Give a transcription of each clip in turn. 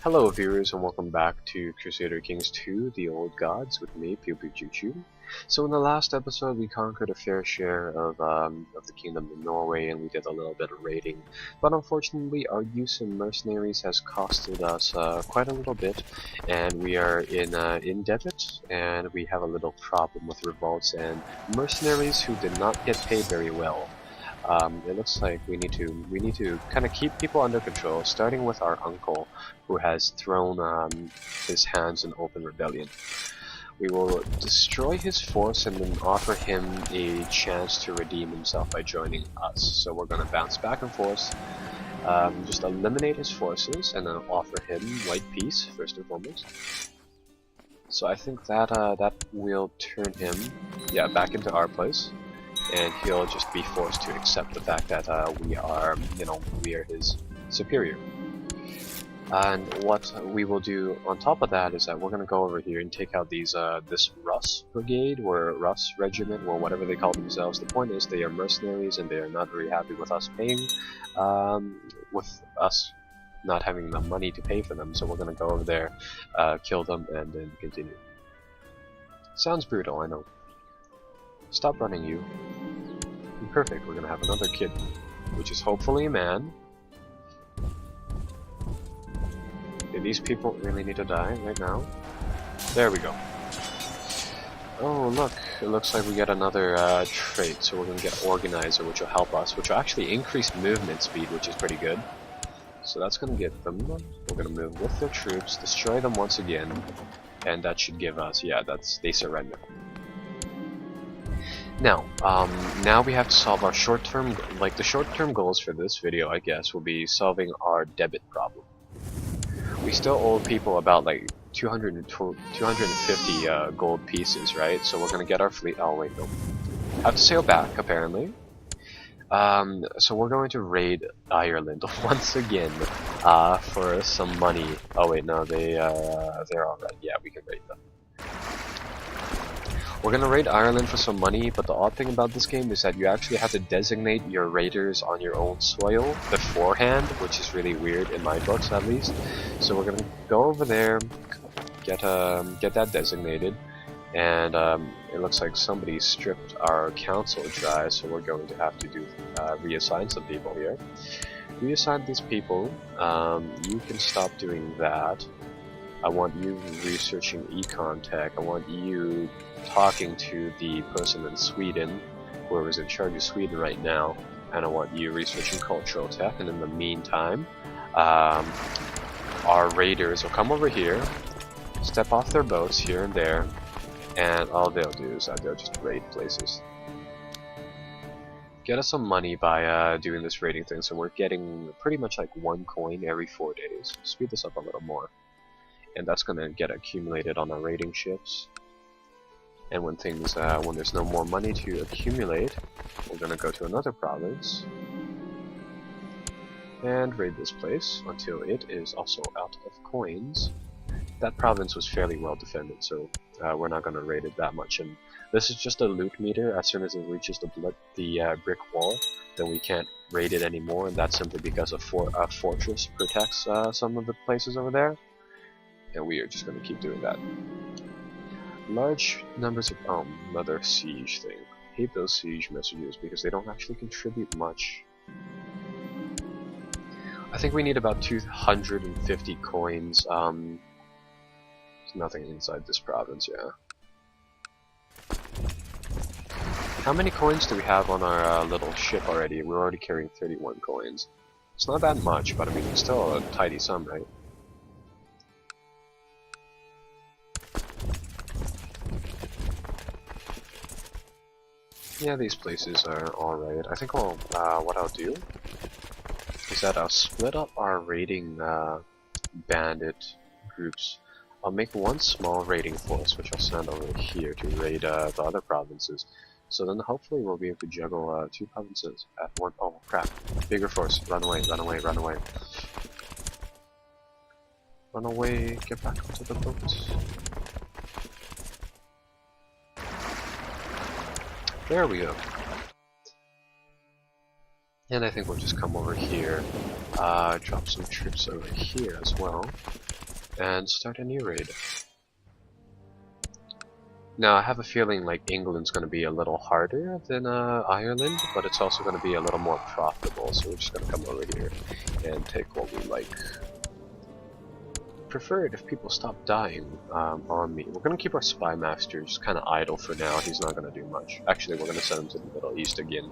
Hello viewers and welcome back to Crusader Kings 2, The Old Gods with me, Pew Pew Choo Choo. So in the last episode we conquered a fair share of the Kingdom of Norway and we did a little bit of raiding. But unfortunately our use of mercenaries has costed us quite a little bit, and we are in debt, and we have a little problem with revolts and mercenaries who did not get paid very well. It looks like we need to kind of keep people under control, starting with our uncle, who has thrown his hands in open rebellion. We will destroy his force and then offer him a chance to redeem himself by joining us. So we're going to bounce back and forth, just eliminate his forces, and then offer him white peace first and foremost. So I think that that will turn him, back into our place. And he'll just be forced to accept the fact that we are his superior. And what we will do on top of that is that we're going to go over here and take out these this Russ brigade or Russ regiment or whatever they call themselves. The point is they are mercenaries and they are not very happy with us paying, with us not having the money to pay for them. So we're going to go over there, kill them, and then continue. Sounds brutal, I know. Stop running, you. Perfect, we're gonna have another kid, which is hopefully a man. Do these people really need to die right now? There we go. Oh look, it looks like we get another trait, so we're gonna get Organizer, which will help us, which will actually increase movement speed, which is pretty good. So that's gonna get them. We're gonna move with their troops, destroy them once again, and that should give us, they surrender. Now, now we have to solve our short-term, the short-term goals for this video, I guess, will be solving our debit problem. We still owe people about 250 gold pieces, right? So we're gonna get our fleet. Oh wait, no. Have to sail back, apparently. So we're going to raid Ireland once again for some money. Oh wait, no, they're alright. Yeah, we can raid them. We're gonna raid Ireland for some money, but the odd thing about this game is that you actually have to designate your raiders on your own soil beforehand, which is really weird in my books at least. So we're gonna go over there, get that designated, and it looks like somebody stripped our council dry, so we're going to have to reassign some people here. Reassign these people. You can stop doing that. I want you researching econ tech. I want you talking to the person in Sweden, whoever's in charge of Sweden right now, and I want you researching cultural tech. And in the meantime, our raiders will come over here, step off their boats here and there, and all they'll do is they'll just raid places. Get us some money by doing this raiding thing, so we're getting pretty much like 1 coin every 4 days. Speed this up a little more. And that's going to get accumulated on our raiding ships. And when when there's no more money to accumulate, we're going to go to another province and raid this place until it is also out of coins. That province was fairly well defended, so we're not going to raid it that much. And this is just a loot meter. As soon as it reaches the brick wall, then we can't raid it anymore, and that's simply because a fortress protects some of the places over there. And we are just going to keep doing that. Large numbers of another siege thing. Hate those siege messages because they don't actually contribute much. I think we need about 250 coins. There's nothing inside this province, yeah. How many coins do we have on our little ship already? We're already carrying 31 coins. It's not that much, but I mean, it's still a tidy sum, right? Yeah, these places are alright. I think what I'll do is that I'll split up our raiding bandit groups. I'll make one small raiding force, which I'll send over here to raid the other provinces. So then hopefully we'll be able to juggle 2 provinces at one. Oh crap! Bigger force! Run away! Run away! Run away! Run away! Get back onto the boat! There we go. And I think we'll just come over here, drop some troops over here as well. and start a new raid. Now I have a feeling like England's going to be a little harder than Ireland, but it's also going to be a little more profitable, so we're just going to come over here and take what we like. Prefer it if people stop dying on me. We're going to keep our spy master just kind of idle for now. He's not going to do much. Actually, we're going to send him to the Middle East again.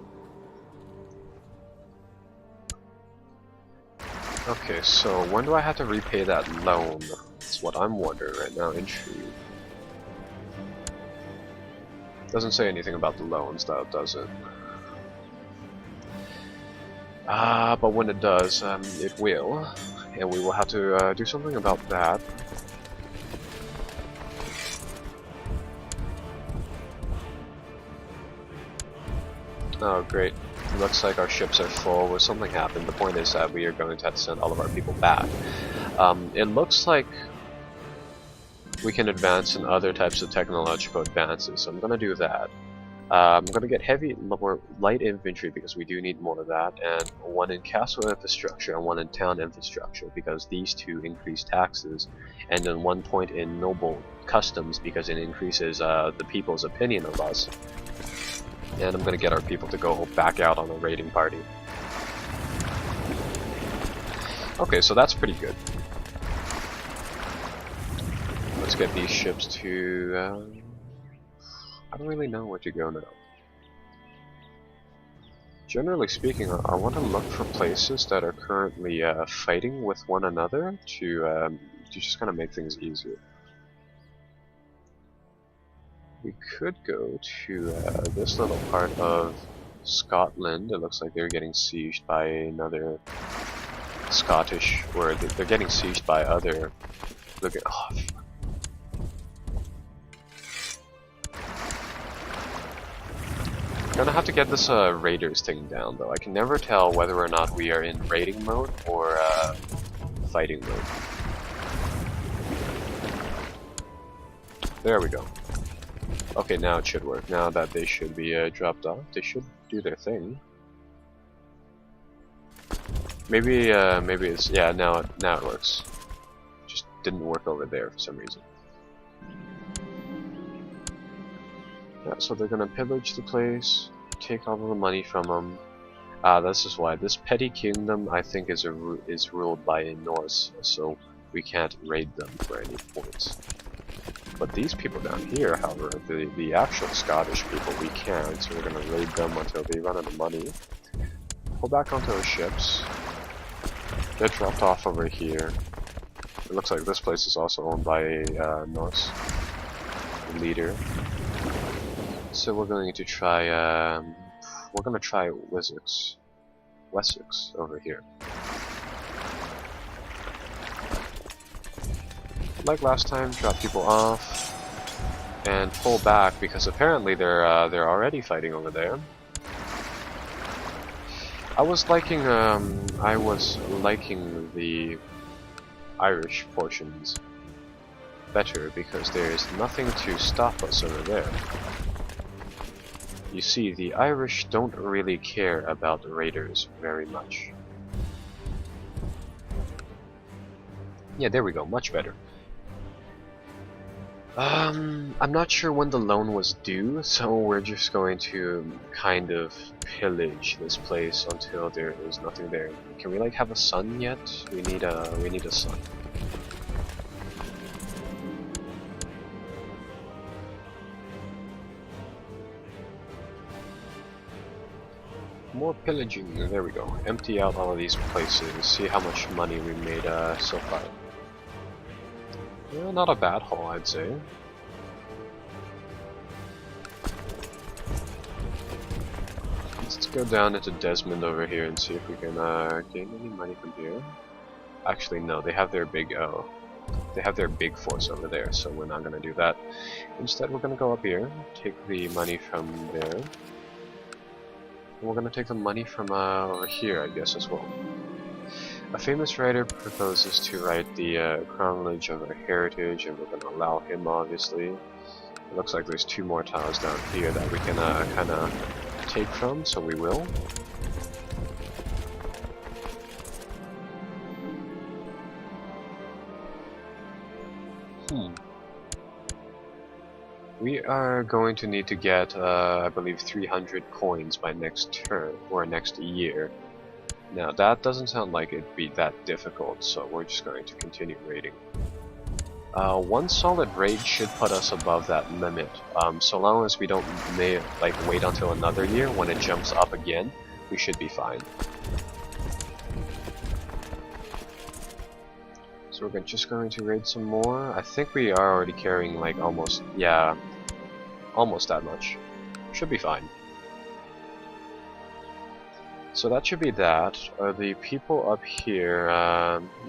Okay, so when do I have to repay that loan? That's what I'm wondering right now. Intrigue. Doesn't say anything about the loans, though, does it? But when it does, it will. And we will have to do something about that. Oh, great. Looks like our ships are full. Well, something happened. The point is that we are going to have to send all of our people back. It looks like we can advance in other types of technological advances, so I'm going to do that. I'm going to get heavy, light infantry because we do need more of that, and one in castle infrastructure and one in town infrastructure because these two increase taxes, and then 1 point in noble customs because it increases the people's opinion of us. And I'm going to get our people to go back out on a raiding party. Okay, so that's pretty good. Let's get these ships to... I don't really know where to go now. Generally speaking, I want to look for places that are currently fighting with one another to just kind of make things easier. We could go to this little part of Scotland. It looks like they're getting sieged by another Scottish, or they're getting sieged by other... Look at... Oh, I'm gonna have to get this raiders thing down, though. I can never tell whether or not we are in raiding mode or fighting mode. There we go. Okay, now it should work. Now that they should be dropped off, they should do their thing. Maybe it's, yeah. Now it works. Just didn't work over there for some reason. Yeah, so they're gonna pillage the place, take all of the money from them. This is why this petty kingdom, I think, is ruled by a Norse, so we can't raid them for any points. But these people down here, however, the actual Scottish people, we can, so we're gonna raid them until they run out of money. Pull back onto our ships. They're dropped off over here. It looks like this place is also owned by a Norse leader. So we're going to try, Wessex over here. Like last time, drop people off and pull back because apparently they're already fighting over there. I was liking the Irish portions better because there is nothing to stop us over there. You see, the Irish don't really care about the raiders very much. Yeah, there we go, much better. I'm not sure when the loan was due, so we're just going to kind of pillage this place until there is nothing there. Can we like have a sun yet? We need a sun. More pillaging. There we go. Empty out all of these places. See how much money we made so far. Yeah, not a bad haul, I'd say. Let's go down into Desmond over here and see if we can gain any money from here. Actually, no. They have their big force over there, so we're not gonna do that. Instead, we're gonna go up here, take the money from there. And we're gonna take the money from over here, I guess, as well. A famous writer proposes to write the chronology of our heritage, and we're going to allow him, obviously. It looks like there's 2 more tiles down here that we can kind of take from, so we will. Hmm. We are going to need to get, I believe, 300 coins by next turn, or next year. Now, that doesn't sound like it'd be that difficult, so we're just going to continue raiding. One solid raid should put us above that limit. So long as we don't wait until another year when it jumps up again, we should be fine. So we're just going to raid some more. I think we are already carrying like almost that much. Should be fine. So that should be that. Are the people up here,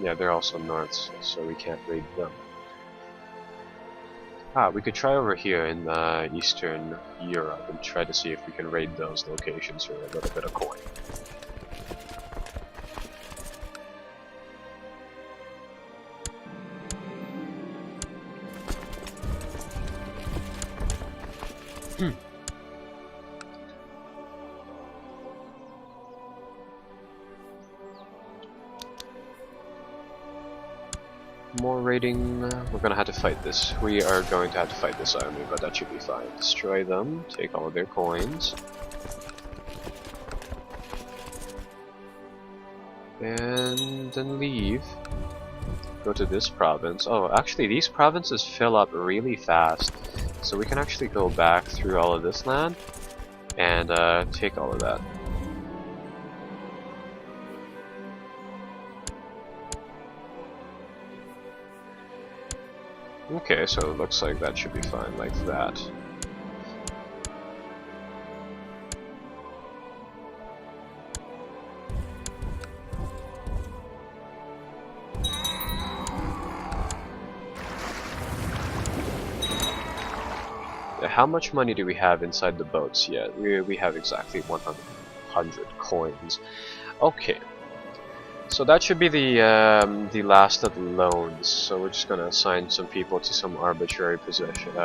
yeah, they're also Norse, so we can't raid them. We could try over here in Eastern Europe and try to see if we can raid those locations for a little bit of coin. More raiding. We're gonna have to fight this. We are going to have to fight this army, but that should be fine. Destroy them, take all of their coins. And then leave. Go to this province. Oh, actually these provinces fill up really fast. So we can actually go back through all of this land and take all of that. Okay, so it looks like that should be fine like that. How much money do we have inside the boats yet? We have exactly 100 coins. Okay. So that should be the last of the loans. So we're just gonna assign some people to some arbitrary positions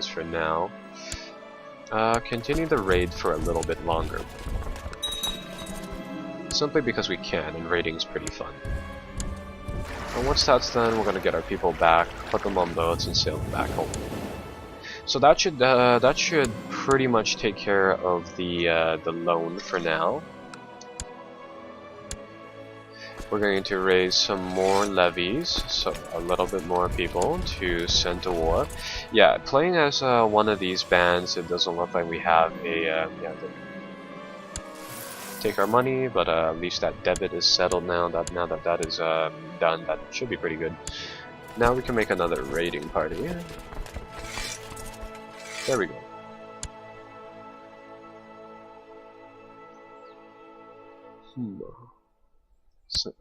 for now. Continue the raid for a little bit longer. Simply because we can, and raiding's pretty fun. And once that's done, we're gonna get our people back, put them on boats, and sail them back home. So that should pretty much take care of the loan for now. We're going to raise some more levies, so a little bit more people to send to war. Yeah, playing as one of these bands, it doesn't look like we have a take our money, but at least that debit is settled now. Now that that is done, that should be pretty good. Now we can make another raiding party. Yeah. There we go.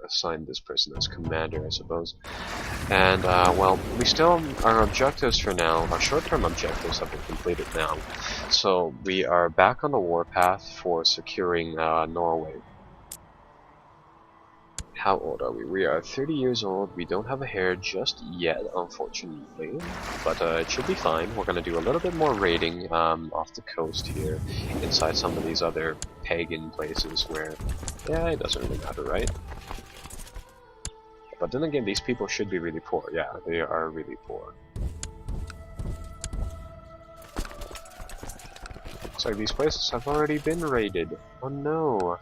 Assign this person as commander, I suppose. And well, we still, our objectives for now, our short-term objectives have been completed now. So we are back on the warpath for securing Norway. How old are we? We are 30 years old. We don't have a heir just yet, unfortunately, but it should be fine. We're going to do a little bit more raiding off the coast here, inside some of these other pagan places where, yeah, it doesn't really matter, right? But then again, these people should be really poor. Yeah, they are really poor. Looks like these places have already been raided. Oh no!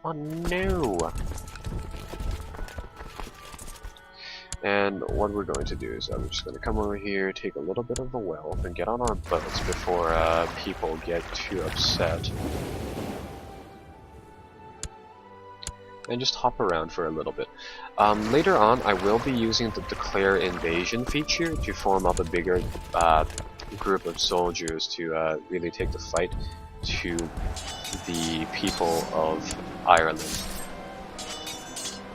Oh no! And what we're going to do is I'm just going to come over here, take a little bit of the wealth, and get on our boats before people get too upset. And just hop around for a little bit. Later on, I will be using the Declare Invasion feature to form up a bigger group of soldiers to really take the fight to the people of Ireland.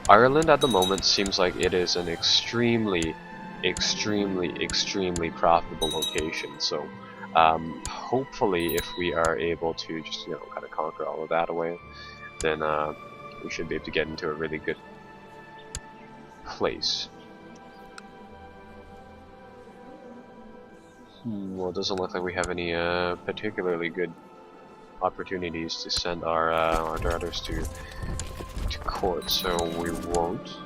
Ireland at the moment seems like it is an extremely profitable location, so hopefully if we are able to just, you know, kind of conquer all of that away, then we should be able to get into a really good place. Well, it doesn't look like we have any particularly good opportunities to send our daughters to court, so we won't.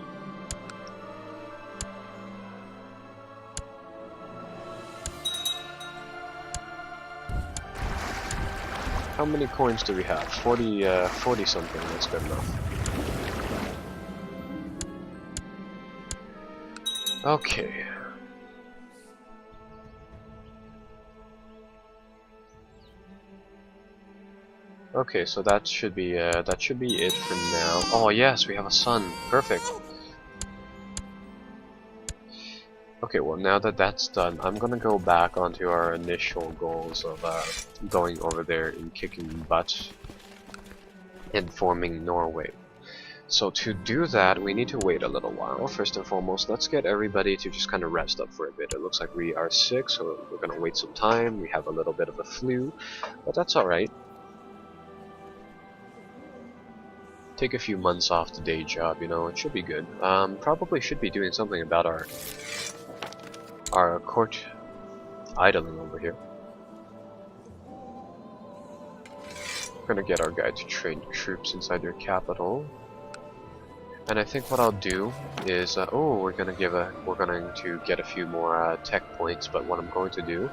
How many coins do we have? 40 something, that's good enough. Okay. Okay, so that should be it for now. Oh yes, we have a sun. Perfect. Okay, well now that that's done, I'm gonna go back onto our initial goals of going over there and kicking butt and forming Norway. So to do that, we need to wait a little while. First and foremost, let's get everybody to just kind of rest up for a bit. It looks like we are sick, so we're gonna wait some time. We have a little bit of a flu, but that's alright. Take a few months off the day job, you know, it should be good. Probably should be doing something about our court idling over here. We're gonna get our guy to train troops inside their capital. And I think what I'll do is, we're going to get a few more tech points. But what I'm going to do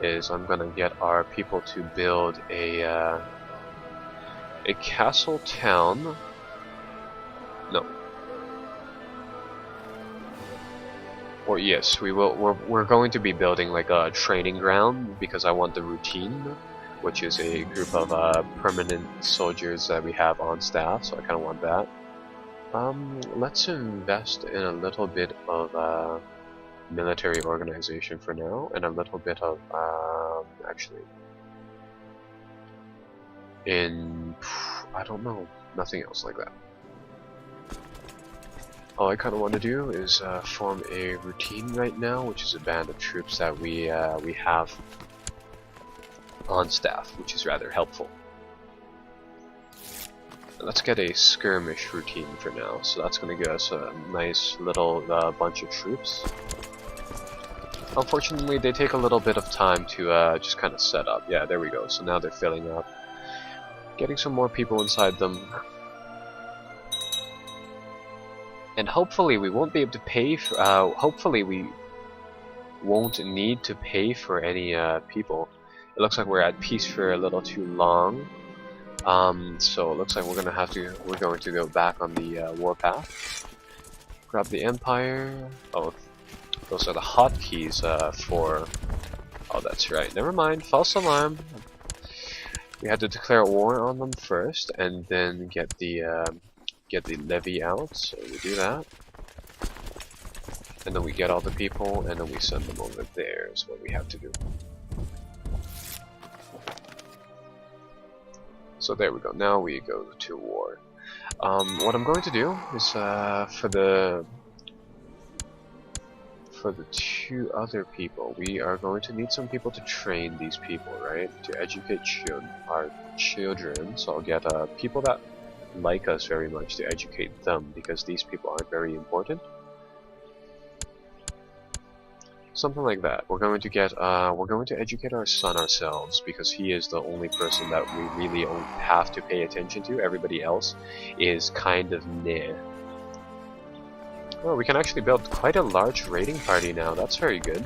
is I'm going to get our people to build a castle town. No. Or yes, we will. We're going to be building like a training ground because I want the routine, which is a group of permanent soldiers that we have on staff. So I kind of want that. Let's invest in a little bit of military organization for now, and a little bit of actually in I don't know, nothing else like that. All I kind of want to do is form a routine right now, which is a band of troops that we have on staff, which is rather helpful. Let's get a skirmish routine for now, so that's going to give us a nice little bunch of troops. Unfortunately, they take a little bit of time to just kind of set up. Yeah, there we go. So now they're filling up. Getting some more people inside them. And hopefully we won't be able to pay for, hopefully we won't need to pay for any people. It looks like we're at peace for a little too long. So it looks like we're going to go back on the warpath. Grab the Empire. Oh, those are the hotkeys for. Oh, that's right. Never mind. False alarm. We had to declare war on them first, and then get the levy out. So we do that, and then we get all the people, and then we send them over there. Is what we have to do. So there we go, now we go to war. What I'm going to do is, for the two other people, we are going to need some people to train these people, right? To educate our children, so I'll get people that like us very much to educate them, because these people aren't very important. Something like that. We're going to educate our son ourselves, because he is the only person that we really have to pay attention to. Everybody else is kind of meh. Oh, we can actually build quite a large raiding party now. That's very good.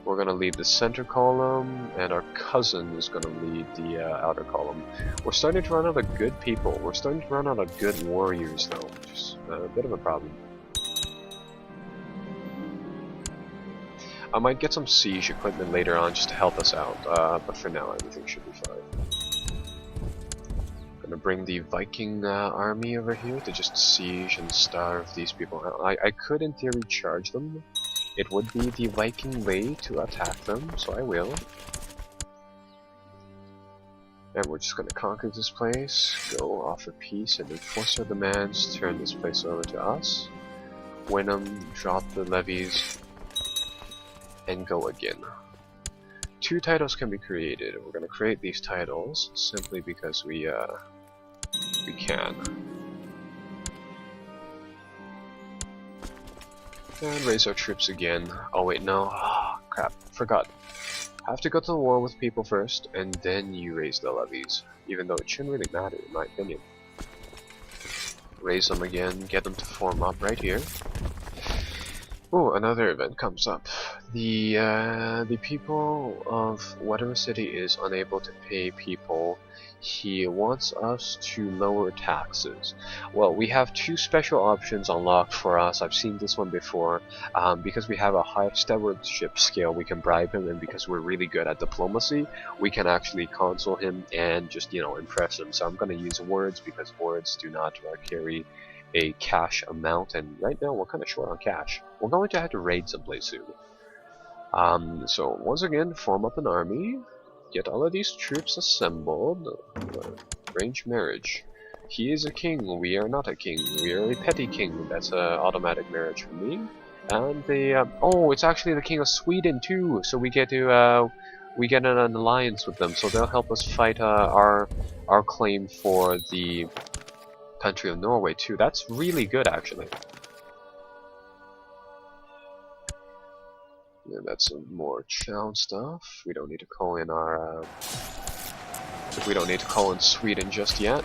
We're going to lead the center column, and our cousin is going to lead the outer column. We're starting to run out of good people. We're starting to run out of good warriors, though, which is a bit of a problem. I might get some siege equipment later on just to help us out, but for now everything should be fine. Gonna bring the Viking army over here to just siege and starve these people. I could in theory charge them. It would be the Viking way to attack them, so I will. And we're just gonna conquer this place, go offer peace, and enforce our demands, turn this place over to us, win them, drop the levies, and go again. 2 titles can be created. We're going to create these titles simply because we can. And raise our troops again. Oh wait, no. Ah, crap. Forgot. Have to go to the war with people first, and then you raise the levies. Even though it shouldn't really matter, in my opinion. Raise them again, get them to form up right here. Oh, another event comes up. The people of whatever city is unable to pay people. He wants us to lower taxes. Well, we have two special options unlocked for us. I've seen this one before. Because we have a high stewardship skill, we can bribe him, and because we're really good at diplomacy, we can actually console him and just, you know, impress him. So I'm going to use words because words do not carry a cash amount, and right now we're kind of short on cash. We're going to have to raid someplace soon. So once again, form up an army, get all of these troops assembled, arrange marriage. He is a king, we are not a king, we are a petty king, that's an automatic marriage for me. And the, oh, it's actually the king of Sweden too, so we get to, we get an alliance with them, so they'll help us fight, our claim for the country of Norway too. That's really good actually. Yeah, that's some more chow stuff. We don't need to call in our, we don't need to call in Sweden just yet.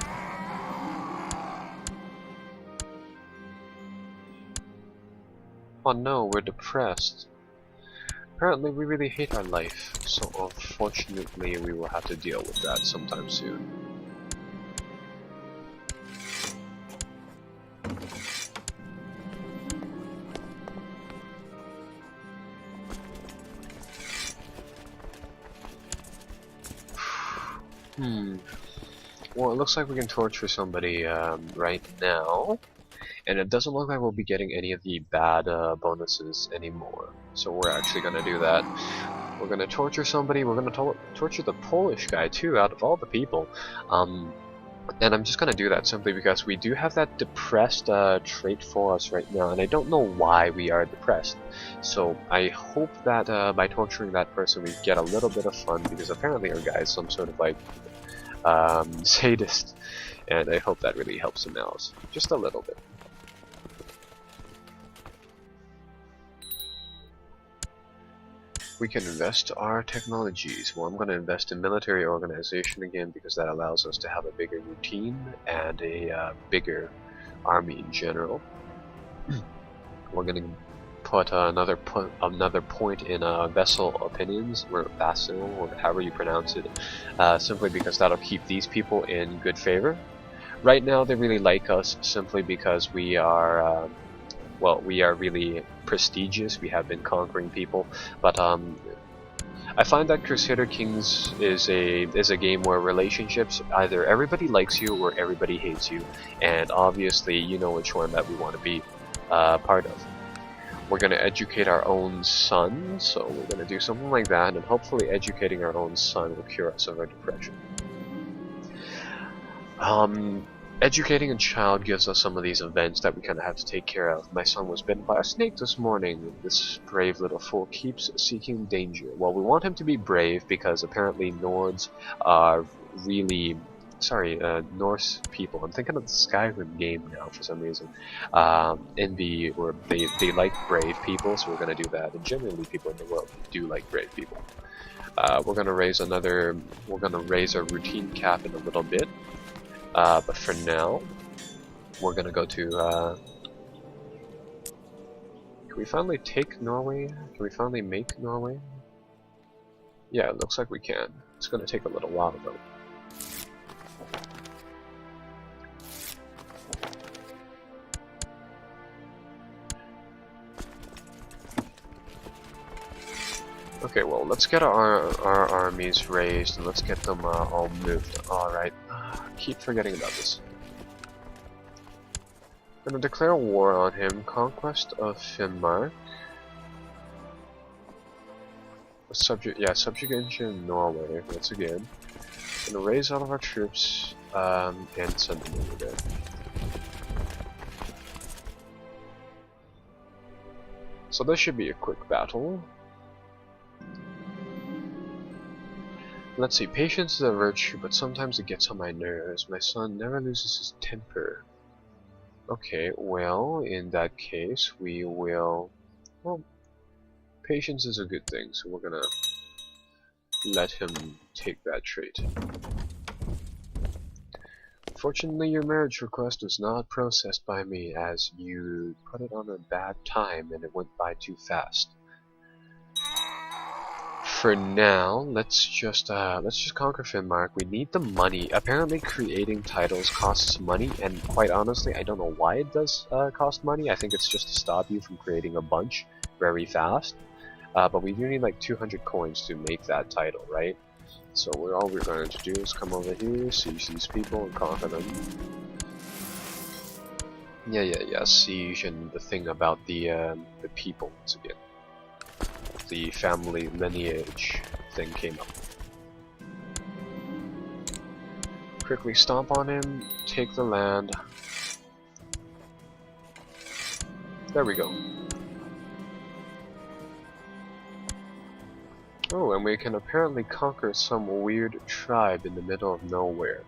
Oh no, we're depressed. Apparently we really hate our life, so unfortunately we will have to deal with that sometime soon. Well, it looks like we can torture somebody right now, and it doesn't look like we'll be getting any of the bad bonuses anymore. So we're actually going to do that. We're going to torture somebody. We're going to torture the Polish guy too, out of all the people. And I'm just going to do that simply because we do have that depressed trait for us right now, and I don't know why we are depressed. So I hope that by torturing that person we get a little bit of fun, because apparently our guy is some sort of like sadist, and I hope that really helps him out just a little bit. We can invest our technologies. Well, I'm going to invest in military organization again because that allows us to have a bigger routine and a bigger army in general. We're going to put another point in vessel opinions, or vassal, or however you pronounce it, simply because that'll keep these people in good favor. Right now they really like us simply because we are well, we are really prestigious. We have been conquering people, but I find that Crusader Kings is a game where relationships, either everybody likes you or everybody hates you, and obviously you know which one that we want to be part of. We're going to educate our own son, so we're going to do something like that, and hopefully educating our own son will cure us of our depression. Educating a child gives us some of these events that we kind of have to take care of. My son was bitten by a snake this morning. This brave little fool keeps seeking danger. Well, we want him to be brave because apparently Nords are really... Norse people. I'm thinking of the Skyrim game now for some reason. Envy, or they like brave people, so we're going to do that. And generally people in the world do like brave people. We're going to raise our routine cap in a little bit. But for now, we're gonna go to, can we finally take Norway? Can we finally make Norway? Yeah, it looks like we can. It's gonna take a little while though. Okay, well, let's get our armies raised and let's get them all moved. Alright, keep forgetting about this. I'm gonna declare war on him. Conquest of Finnmark. Subjugation in Norway, once again. I'm gonna raise all of our troops and send them over there. So this should be a quick battle. Let's see, patience is a virtue, but sometimes it gets on my nerves. My son never loses his temper. Okay, well, in that case, we will... Well, patience is a good thing, so we're gonna let him take that trait. Unfortunately, your marriage request was not processed by me, as you put it on a bad time and it went by too fast. For now, let's just conquer Finnmark. We need the money. Apparently, creating titles costs money, and quite honestly, I don't know why it does cost money. I think it's just to stop you from creating a bunch very fast. But we do need like 200 coins to make that title, right? So all we're going to do is come over here, siege these people, and conquer them. Yeah. Siege and the thing about the people once again. The family lineage thing came up. Quickly stomp on him, take the land. There we go. Oh, and we can apparently conquer some weird tribe in the middle of nowhere.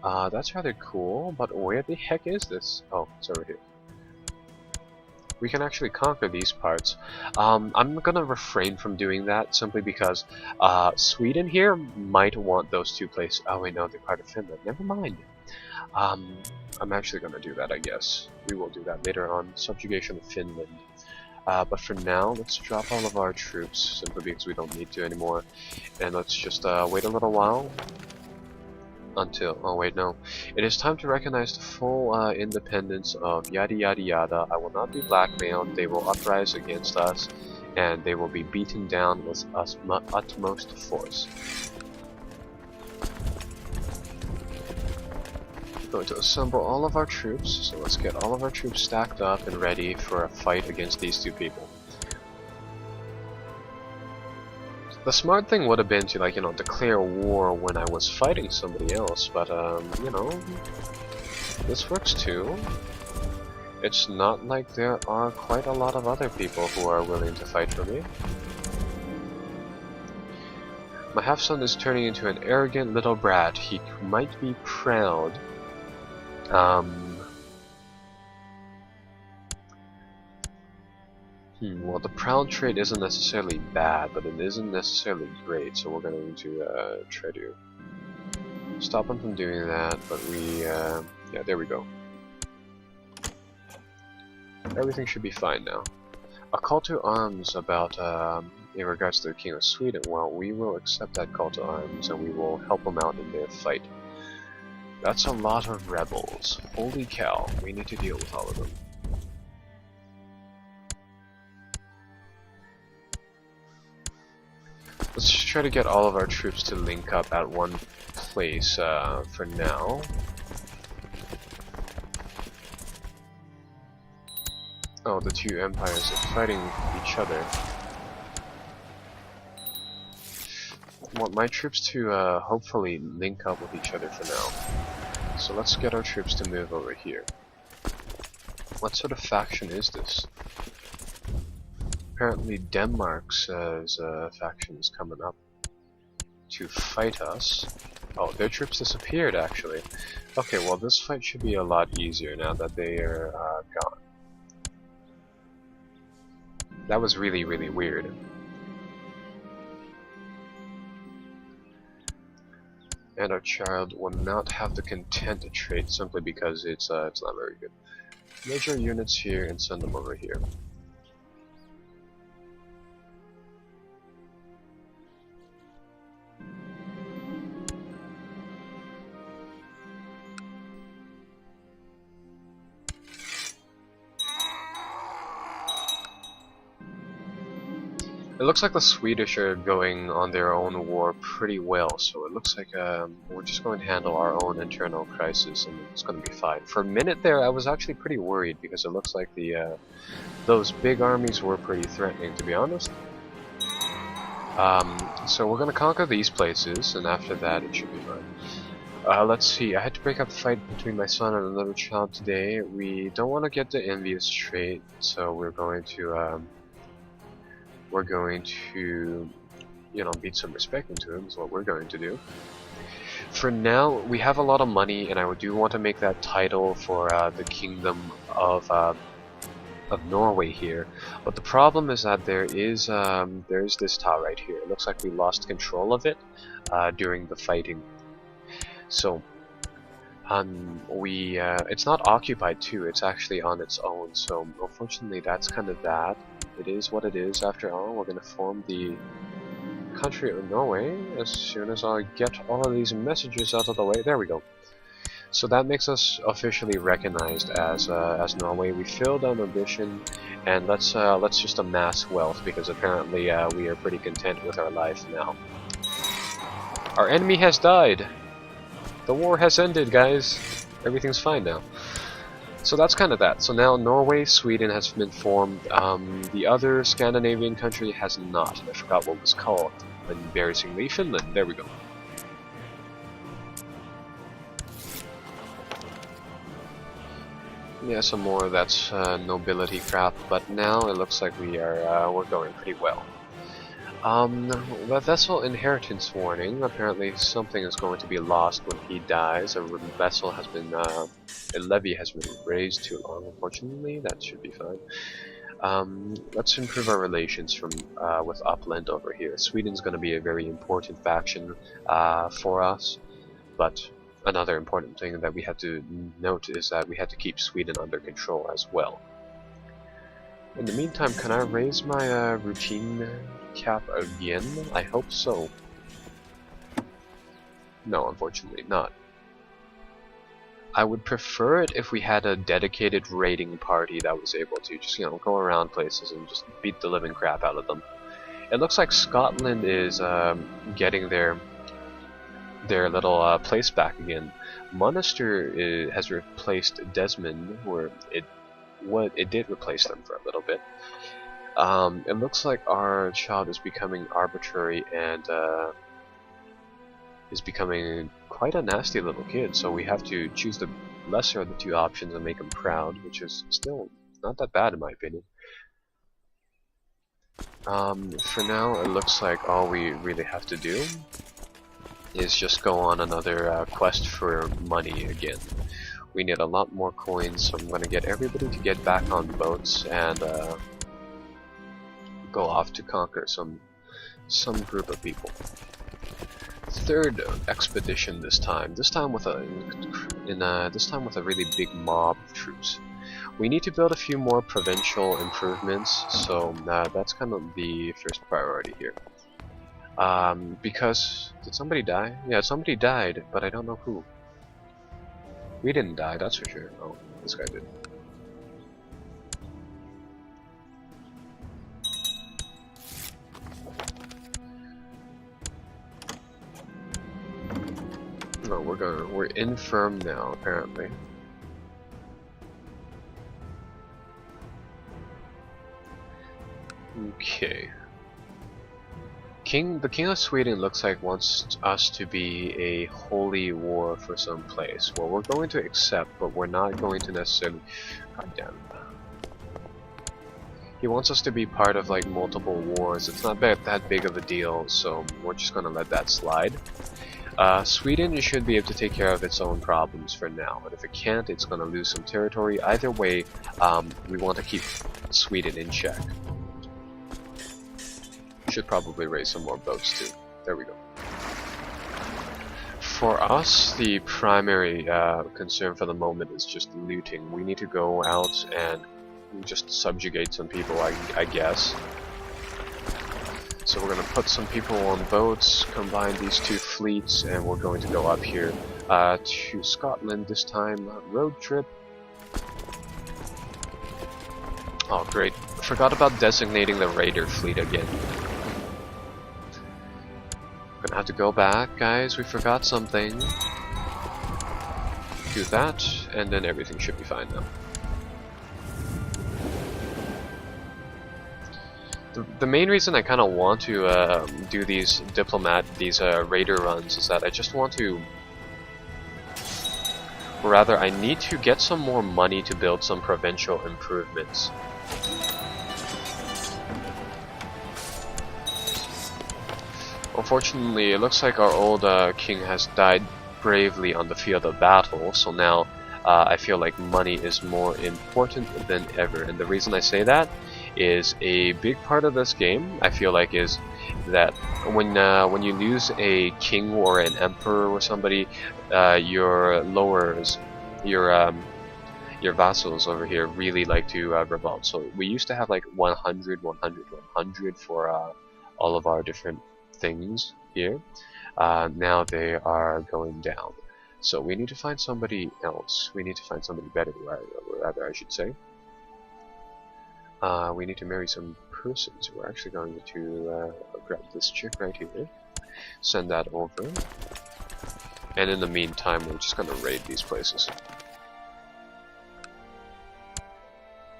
That's rather cool, but where the heck is this? Oh, it's over here. We can actually conquer these parts. I'm gonna refrain from doing that simply because Sweden here might want those two places. Oh wait, no, they're part of Finland. Never mind. I'm actually gonna do that, I guess. We will do that later on. Subjugation of Finland. But for now, let's drop all of our troops simply because we don't need to anymore. And let's just wait a little while. Until, oh wait, no. It is time to recognize the full independence of yada yada yada. I will not be blackmailed. They will uprise against us, and they will be beaten down with utmost force. Going to assemble all of our troops, so let's get all of our troops stacked up and ready for a fight against these two people. The smart thing would have been to, like, you know, declare war when I was fighting somebody else, but, you know, this works too. It's not like there are quite a lot of other people who are willing to fight for me. My half-son is turning into an arrogant little brat. He might be proud. Well, the proud trait isn't necessarily bad, but it isn't necessarily great, so we're going to try to stop him from doing that, but we, yeah, there we go. Everything should be fine now. A call to arms about, in regards to the King of Sweden, well, we will accept that call to arms, and we will help them out in their fight. That's a lot of rebels. Holy cow, we need to deal with all of them. Let's try to get all of our troops to link up at one place for now. Oh, the two empires are fighting each other. I want my troops to hopefully link up with each other for now. So let's get our troops to move over here. What sort of faction is this? Apparently Denmark's faction is coming up to fight us. Oh, their troops disappeared actually. Okay, well this fight should be a lot easier now that they are gone. That was really, really weird. And our child will not have the content trait simply because it's not very good. Major units here and send them over here. It looks like the Swedish are going on their own war pretty well, so it looks like we're just going to handle our own internal crisis and it's going to be fine. For a minute there, I was actually pretty worried because it looks like the those big armies were pretty threatening, to be honest. So we're going to conquer these places, and after that it should be fine. Let's see, I had to break up the fight between my son and another child today. We don't want to get the envious trait, so we're going to, you know, beat some respect into him, is what we're going to do. For now, we have a lot of money, and I do want to make that title for the Kingdom of Norway here. But the problem is that there's this tile right here. It looks like we lost control of it during the fighting. So, it's not occupied too, it's actually on its own, so unfortunately that's kind of bad. It is what it is after all. We're going to form the country of Norway as soon as I get all of these messages out of the way. There we go. So that makes us officially recognized as Norway. We filled our ambition, and let's just amass wealth because apparently we are pretty content with our life now. Our enemy has died. The war has ended, guys. Everything's fine now. So that's kind of that. So now Norway, Sweden has been formed. The other Scandinavian country has not. I forgot what it was called. Embarrassingly, Finland. There we go. Yeah, some more of that nobility crap, but now it looks like we're going pretty well. The vessel inheritance warning. Apparently, something is going to be lost when he dies. A vessel has been, a levy has been raised too long. Unfortunately, that should be fine. Let's improve our relations from with Uppland over here. Sweden's going to be a very important faction for us, but another important thing that we have to note is that we have to keep Sweden under control as well. In the meantime, can I raise my routine cap again? I hope so. No, unfortunately not. I would prefer it if we had a dedicated raiding party that was able to just, go around places and just beat the living crap out of them. It looks like Scotland is getting their little place back again. Munster has replaced Desmond, where it did replace them for a little bit. It looks like our child is becoming arbitrary and is becoming quite a nasty little kid, so we have to choose the lesser of the two options and make him proud, which is still not that bad in my opinion. For now, it looks like all we really have to do is just go on another quest for money again. We need a lot more coins, so I'm going to get everybody to get back on boats and go off to conquer some group of people. Third expedition this time with a really big mob of troops. We need to build a few more provincial improvements, so that's kind of the first priority here. Because did somebody die? Yeah, somebody died, but I don't know who. We didn't die, that's for sure. Oh, this guy did. No, we're infirm now, apparently. Okay. The King of Sweden looks like wants us to be a holy war for some place. Well, we're going to accept, but we're not going to necessarily. God damn it. He wants us to be part of like multiple wars. It's not that big of a deal, so we're just gonna let that slide. Sweden should be able to take care of its own problems for now, but if it can't, it's gonna lose some territory. Either way, we want to keep Sweden in check. Should probably raise some more boats too. There we go. For us, the primary concern for the moment is just looting. We need to go out and just subjugate some people, I guess. So we're going to put some people on boats, combine these two fleets, and we're going to go up here to Scotland this time. Road trip. Oh great, forgot about designating the raider fleet again. Gonna have to go back, guys, we forgot something. Do that, and then everything should be fine now. The main reason I kind of want to do these raider runs is that I just want to, or rather I need to get some more money to build some provincial improvements. Unfortunately, it looks like our old king has died bravely on the field of battle, so now I feel like money is more important than ever. And the reason I say that is a big part of this game, I feel like, is that when you lose a king or an emperor or somebody, your vassals over here really like to revolt. So we used to have like 100 for all of our different things here, now they are going down. So we need to find somebody else. We need to find somebody better, rather I should say. We need to marry some persons. We're actually going to grab this chick right here, send that over, and in the meantime we're just gonna raid these places.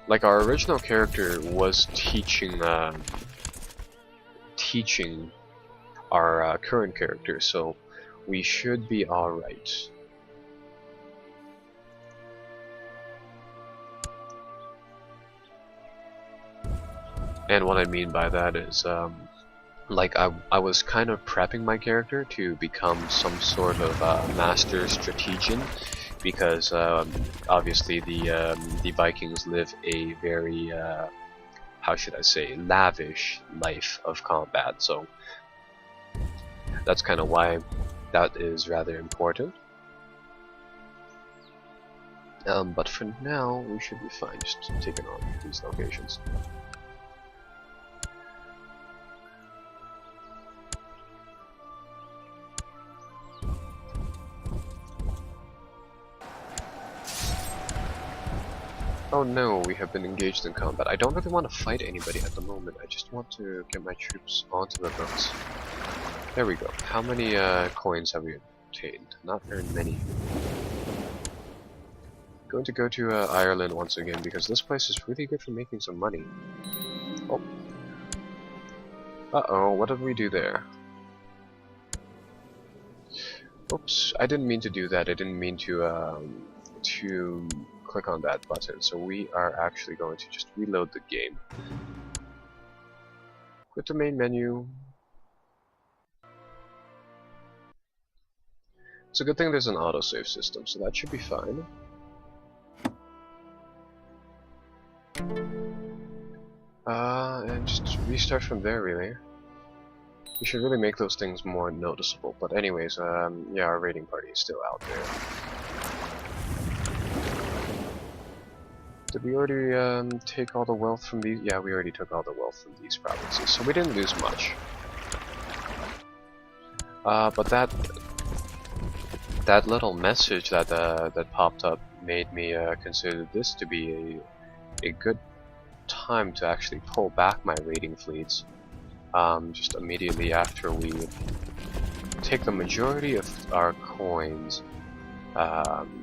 Like, our original character was teaching our current character, so we should be alright. And what I mean by that is, like, I was kind of prepping my character to become some sort of master strategian, because obviously the Vikings live a very, how should I say, lavish life of combat, so that's kind of why that is rather important. But for now, we should be fine just taking on these locations. Oh no, we have been engaged in combat. I don't really want to fight anybody at the moment. I just want to get my troops onto the boats. There we go. How many coins have we obtained? Not very many. Going to go to Ireland once again, because this place is really good for making some money. Oh. Uh-oh, what did we do there? Oops, I didn't mean to do that. I didn't mean to click on that button, so we are actually going to just reload the game. Quit the main menu. It's a good thing there's an autosave system, so that should be fine. And just restart from there, really. We should really make those things more noticeable, but anyways, yeah, our raiding party is still out there. Did we already take all the wealth from these? Yeah, we already took all the wealth from these provinces, so we didn't lose much. But that little message that that popped up made me consider this to be a good time to actually pull back my raiding fleets. Just immediately after we take the majority of our coins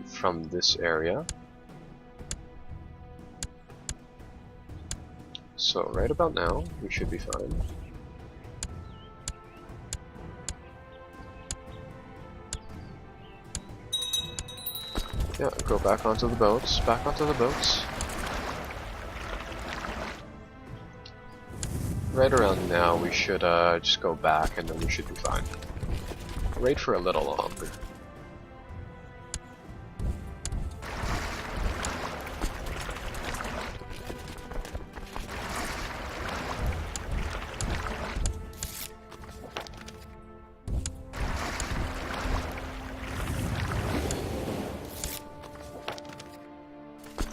from this area. So right about now, we should be fine. Yeah, go back onto the boats, back onto the boats. Right around now, we should just go back and then we should be fine. Wait for a little longer.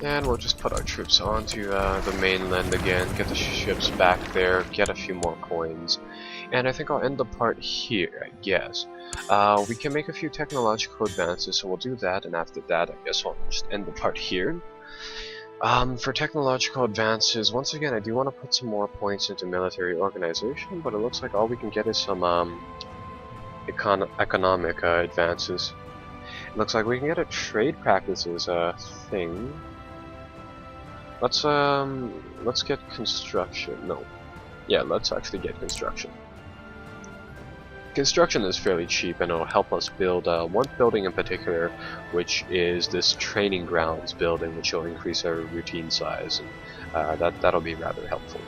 And we'll just put our troops onto the mainland again, get the ships back there, get a few more coins. And I think I'll end the part here, I guess. We can make a few technological advances, so we'll do that, and after that I guess I'll just end the part here. For technological advances, once again I do want to put some more points into military organization, but it looks like all we can get is some economic advances. It looks like we can get a trade practices thing. Let's get construction. No. Yeah, let's actually get construction. Construction is fairly cheap and it'll help us build one building in particular, which is this training grounds building, which will increase our routine size, and that'll be rather helpful.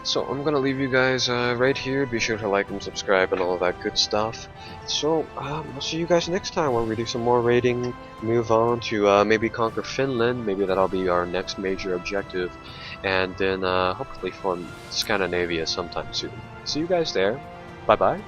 So I'm gonna leave you guys right here. Be sure to like and subscribe and all of that good stuff. So I'll see you guys next time when we do some more raiding, move on to maybe conquer Finland. Maybe that'll be our next major objective, and then hopefully form Scandinavia sometime soon. See you guys there. Bye bye.